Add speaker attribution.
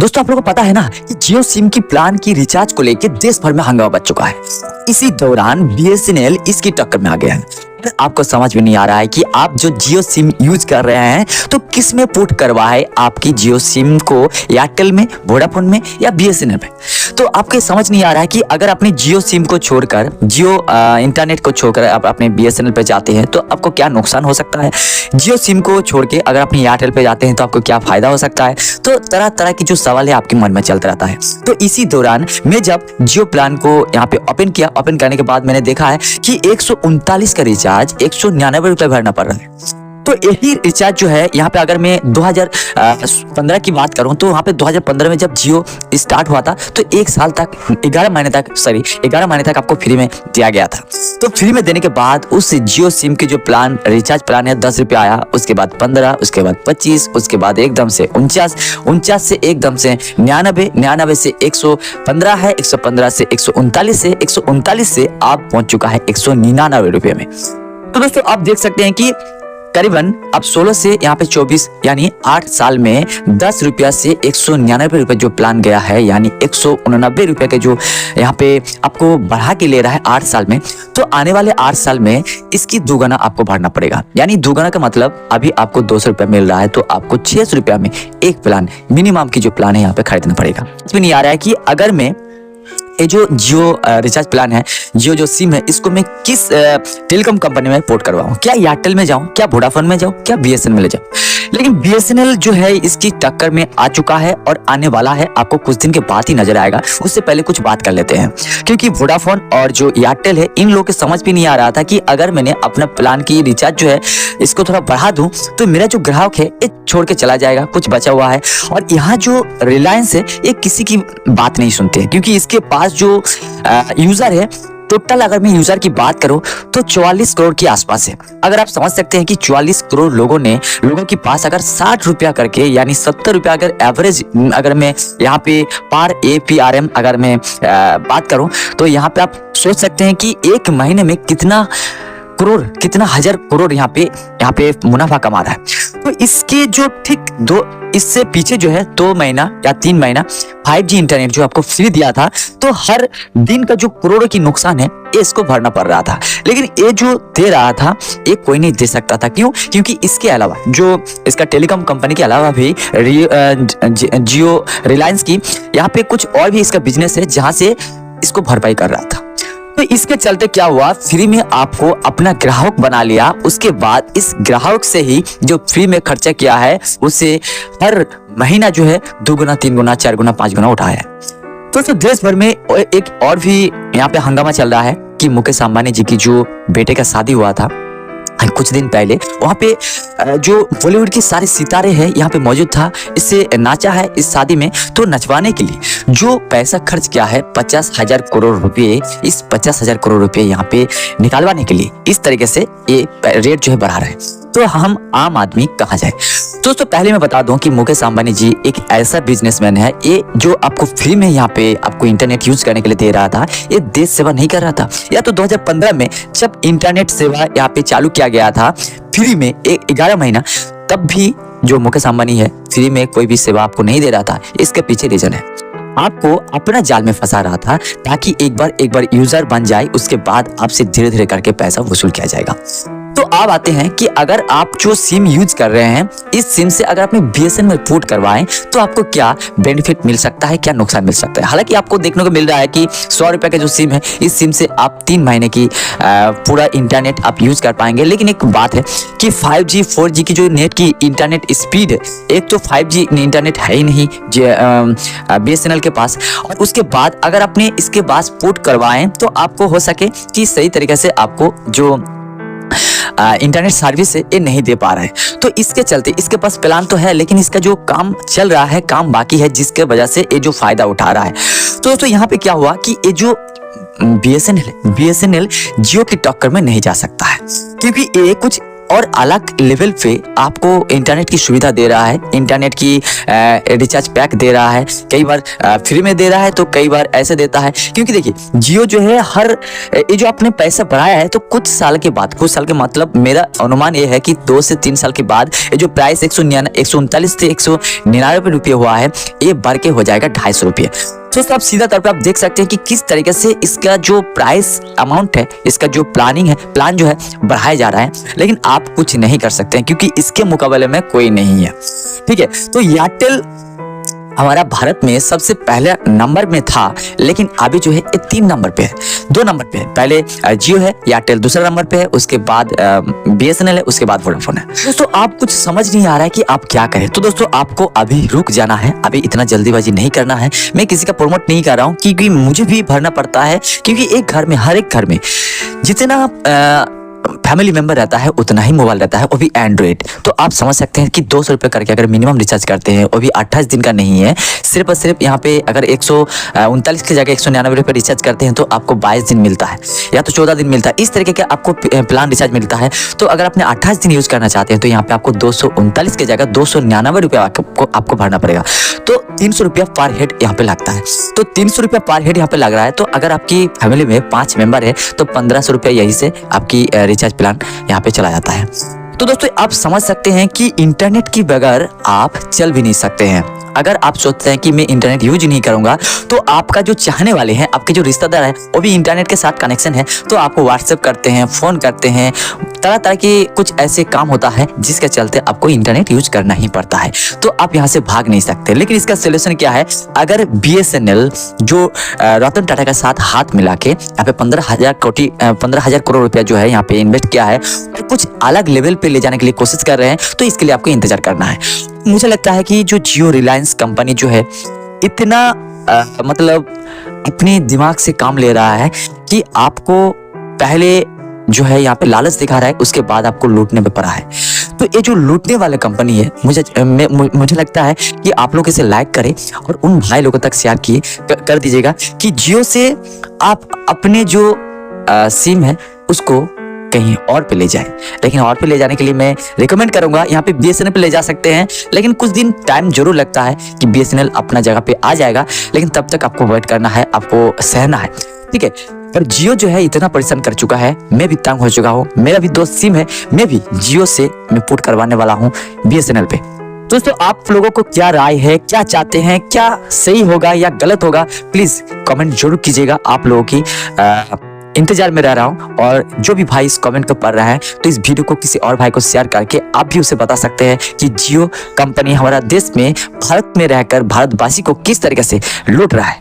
Speaker 1: दोस्तों आप लोगों को पता है ना कि जियो सिम की प्लान की रिचार्ज को लेकर देश भर में हंगामा बच चुका है। इसी दौरान बीएसएनएल इसकी टक्कर में आ गया है। आपको समझ में नहीं आ रहा है कि आप जो जियो सिम यूज कर रहे हैं तो किस में पोर्ट करवाए आपकी जियो सिम को, एयरटेल में, वोडाफोन में या बीएसएनएल में। तो आपको समझ नहीं आ रहा है कि अगर अपनी जियो सिम को छोड़कर, जियो इंटरनेट को छोड़कर आप अपने बीएसएनएल पे जाते हैं तो आपको क्या नुकसान हो सकता है। जियो सिम को छोड़ के अगर अपनी एयरटेल पे जाते हैं तो आपको क्या फायदा हो सकता है। तो तरह तरह की जो सवाल है आपके मन में चलता रहता है। तो इसी दौरान मैं जब जियो प्लान को यहाँ पे ओपन किया, ओपन करने के बाद मैंने देखा है कि 139 का रिचार्ज 199 रुपए भरना पड़ रहा है। तो यही रिचार्ज जो है यहाँ पे अगर मैं 2015 की बात करूं तो वहाँ पे 2015 में जब जियो स्टार्ट हुआ था तो एक साल तक 11 महीने तक आपको फ्री में दिया गया था। तो फ्री में देने के बाद उस जियो सिम के जो प्लान, रिचार्ज प्लान है 10 रुपये आया, उसके बाद 15, उसके बाद 25, उसके बाद एकदम से 49 से एकदम से 99 से 115 है, 115 से 139 से आप पहुंच चुका है 199 रुपये में। तो दोस्तों आप देख सकते हैं कि करीबन अब 16 से यहाँ पे 24 यानी 8 साल में 10 रुपया से 199 रुपये जो प्लान गया है, यानी 189 रुपये के जो यहाँ पे आपको बढ़ा के ले रहा है 8 साल में। तो आने वाले 8 साल में इसकी दोगुना आपको भरना पड़ेगा। यानी दोगुना का मतलब अभी आपको 200 रुपया मिल रहा है तो आपको 600 रुपया में एक प्लान, मिनिमम की जो प्लान है यहाँ पे खरीदना पड़ेगा। इसमें नहीं आ रहा है कि अगर मैं ये जो जियो रिचार्ज प्लान है, जियो जो सिम है, इसको मैं किस टेलीकॉम कंपनी में पोर्ट करवाऊं, क्या एयरटेल में जाऊं, क्या वोडाफोन में जाऊं, क्या बीएसएनएल में जाऊं। लेकिन बीएसएनएल जो है इसकी टक्कर में आ चुका है और आने वाला है, आपको कुछ दिन के बाद ही नजर आएगा। उससे पहले कुछ बात कर लेते हैं, क्योंकि वोडाफोन और जो एयरटेल है इन लोगों के समझ भी नहीं आ रहा था कि अगर मैंने अपना प्लान की रिचार्ज जो है इसको थोड़ा बढ़ा दूं तो मेरा जो ग्राहक है ये छोड़ के चला जाएगा, कुछ बचा हुआ है। और यहाँ जो रिलायंस है ये किसी की बात नहीं सुनते हैं, क्योंकि इसके पास जो यूजर है, टोटल अगर मैं यूजर की बात करूं तो 44 करोड़ के आसपास है। अगर आप समझ सकते हैं कि 44 करोड़ लोगों के पास अगर 60 रुपया करके, यानी 70 रुपया अगर एवरेज, अगर मैं यहाँ पे पर APRM अगर मैं बात करूं तो यहाँ पे आप सोच सकते हैं कि एक महीने में कितना हजार करोड़ यहाँ पे मुनाफा कमा रहा है। तो इसके जो ठीक इससे पीछे जो है 2 महीना या 3 महीना 5G इंटरनेट जो आपको फ्री दिया था, तो हर दिन का जो करोड़ों की नुकसान है ये इसको भरना पड़ रहा था। लेकिन ये जो दे रहा था ये कोई नहीं दे सकता था। क्यों? क्योंकि इसके अलावा जो इसका टेलीकॉम कंपनी के अलावा भी जियो, रिलायंस की यहाँ पे कुछ और भी इसका बिजनेस है जहां से इसको भरपाई कर रहा था। तो इसके चलते क्या हुआ, फ्री में आपको अपना ग्राहक बना लिया। उसके बाद इस ग्राहक से ही जो फ्री में खर्चा किया है उसे हर महीना जो है 2 गुना, 3 गुना, 4 गुना, 5 गुना उठाया है। तो देश भर में एक और भी यहाँ पे हंगामा चल रहा है कि मुकेश अंबानी जी की जो बेटे का शादी हुआ था कुछ दिन पहले, वहाँ पे जो बॉलीवुड के सारे सितारे हैं यहाँ पे मौजूद था, इससे नाचा है इस शादी में। तो नचवाने के लिए जो पैसा खर्च किया है 50,000 करोड़ रुपए, इस 50,000 करोड़ रुपए यहाँ पे निकालवाने के लिए इस तरीके से ये रेट जो है बढ़ा रहे हैं। तो हम आम आदमी कहाँ जाए। दोस्तों पहले मैं बता दूं कि मुकेश अंबानी जी एक ऐसा बिजनेसमैन है, ये जो आपको फ्री में यहाँ पे आपको इंटरनेट यूज करने के लिए दे रहा था, ये देश सेवा नहीं कर रहा था। या तो 2015 में जब इंटरनेट सेवा यहाँ पे चालू किया गया था फ्री में 11 महीना, तब भी जो मुकेश अंबानी है फ्री में कोई भी सेवा आपको नहीं दे रहा था। इसके पीछे रीजन है, आपको अपना जाल में फंसा रहा था ताकि एक बार यूजर बन जाए, उसके बाद आपसे धीरे धीरे करके पैसा वसूल किया जाएगा। तो अब आते हैं कि अगर आप जो सिम यूज कर रहे हैं, इस सिम से अगर आपने बीएसएनएल में पोर्ट करवाएं तो आपको क्या बेनिफिट मिल सकता है, क्या नुकसान मिल सकता है। हालांकि आपको देखने को मिल रहा है कि 100 रुपए का जो सिम है, इस सिम से आप 3 महीने की पूरा इंटरनेट आप यूज कर पाएंगे। लेकिन एक बात है कि 5G 4G की जो नेट की इंटरनेट स्पीड है, एक तो 5G इंटरनेट है ही नहीं बीएसएनएल के पास, और उसके बाद अगर आपने इसके पास पोर्ट करवाएं तो आपको हो सके कि सही तरीके से आपको जो इंटरनेट सर्विस है ये नहीं दे पा रहा है। तो इसके चलते इसके पास प्लान तो है, लेकिन इसका जो काम चल रहा है, काम बाकी है, जिसके वजह से ये जो फायदा उठा रहा है। तो दोस्तों यहाँ पे क्या हुआ कि ये जो बीएसएनएल जियो की टक्कर में नहीं जा सकता है, क्योंकि ये कुछ और अलग लेवल पे आपको इंटरनेट की सुविधा दे रहा है, इंटरनेट की रिचार्ज पैक दे रहा है, कई बार फ्री में दे रहा है तो कई बार ऐसे देता है। क्योंकि देखिए जियो जो है हर ये जो आपने पैसा बढ़ाया है तो कुछ साल के बाद, कुछ साल के मतलब मेरा अनुमान ये है कि 2 से 3 साल के बाद ये जो प्राइस 139 से 199 रुपये हुआ है ये बढ़ के हो जाएगा 250 रुपये। दोस्तों आप सीधा तौर पे आप देख सकते हैं कि किस तरीके से इसका जो प्राइस अमाउंट है, इसका जो प्लान जो है बढ़ाया जा रहा है, लेकिन आप कुछ नहीं कर सकते हैं क्योंकि इसके मुकाबले में कोई नहीं है। ठीक है, तो एयरटेल हमारा भारत में सबसे पहले नंबर में था, लेकिन अभी जो है ये 3 नंबर पे है, 2 नंबर पे है। पहले जियो है, एयरटेल दूसरा नंबर पे है, उसके बाद BSNL है, उसके बाद वोडाफोन है। दोस्तों आप कुछ समझ नहीं आ रहा है कि आप क्या करें, तो दोस्तों आपको अभी रुक जाना है, अभी इतना जल्दीबाजी नहीं करना है। मैं किसी का प्रमोट नहीं कर रहा हूँ क्योंकि मुझे भी भरना पड़ता है, क्योंकि एक घर में, हर एक घर में जितना फैमिली मेंबर रहता है उतना ही मोबाइल रहता है, वो भी एंड्रॉइड। तो आप समझ सकते हैं कि 200 रुपये करके अगर मिनिमम रिचार्ज करते हैं, वो भी 28 दिन का नहीं है, सिर्फ और सिर्फ यहाँ पे अगर 139 की जगह 199 रुपये रिचार्ज करते हैं तो आपको 22 दिन मिलता है या तो 14 दिन मिलता है, इस तरीके का आपको प्लान रिचार्ज मिलता है। तो अगर आपने 28 दिन यूज करना चाहते हैं तो यहाँ पे आपको 239 की जगह 299 रुपये आपको भरना पड़ेगा। तो 300 रुपया पर हेड यहाँ पे लगता है, तो 300 रुपया पर हेड यहाँ पे लग रहा है। तो अगर आपकी फैमिली में 5 मेंबर है तो 1500 रुपया यही से आपकी रिचार्ज प्लान यहाँ पे चला जाता है। तो दोस्तों आप समझ सकते हैं कि इंटरनेट के बगैर आप चल भी नहीं सकते हैं। अगर आप सोचते हैं कि मैं इंटरनेट यूज नहीं करूंगा तो आपका जो चाहने वाले हैं, आपके जो रिश्तेदार हैं, वो भी इंटरनेट के साथ कनेक्शन है, तो आपको व्हाट्सएप करते हैं, फोन करते हैं, तरह तरह के कुछ ऐसे काम होता है जिसके चलते आपको इंटरनेट यूज करना ही पड़ता है। तो आप यहाँ से भाग नहीं सकते। लेकिन इसका सोल्यूशन क्या है? अगर BSNL जो रतन टाटा के साथ हाथ मिला के यहाँ पे 15,000 करोड़ रुपया जो है यहाँ पे इन्वेस्ट किया है और कुछ अलग लेवल पे ले जाने के लिए कोशिश कर रहे हैं, तो इसके लिए आपको इंतजार करना है। मुझे लगता है कि जो जियो रिलायंस कंपनी जो है इतना मतलब अपने दिमाग से काम ले रहा है कि आपको पहले जो है यहाँ पे लालच दिखा रहा है, उसके बाद आपको लूटने पे पड़ा है। तो ये जो लूटने वाले कंपनी है, मुझे लगता है कि आप लोग इसे लाइक करें और उन भाई लोगों तक शेयर कर दीजिएगा कि जियो से आप अपने जो सिम है उसको कहीं और पे ले जाएं। लेकिन और पे ले जाने के लिए मैं रिकमेंड करूंगा, यहाँ पे BSNL पे ले जा सकते हैं, लेकिन कुछ दिन टाइम जरूर लगता है कि BSNL अपना जगह पे आ जाएगा, लेकिन तब तक आपको वेट करना है, आपको सहना है। ठीक है, पर जियो जो है इतना परेशान कर चुका है, मैं भी तंग हो चुका हूँ। मेरा भी 2 सिम है, मैं भी जियो से मैं पोर्ट करवाने वाला हूँ BSNL पे। दोस्तों आप लोगों को क्या राय है, क्या चाहते हैं, क्या सही होगा या गलत होगा, प्लीज कमेंट जरूर कीजिएगा। आप लोगों की इंतजार में रह रहा हूं। और जो भी भाई इस कमेंट को पढ़ रहा है तो इस वीडियो को किसी और भाई को शेयर करके आप भी उसे बता सकते हैं कि जियो कंपनी हमारा देश में, भारत में रहकर भारतवासी को किस तरीके से लूट रहा है।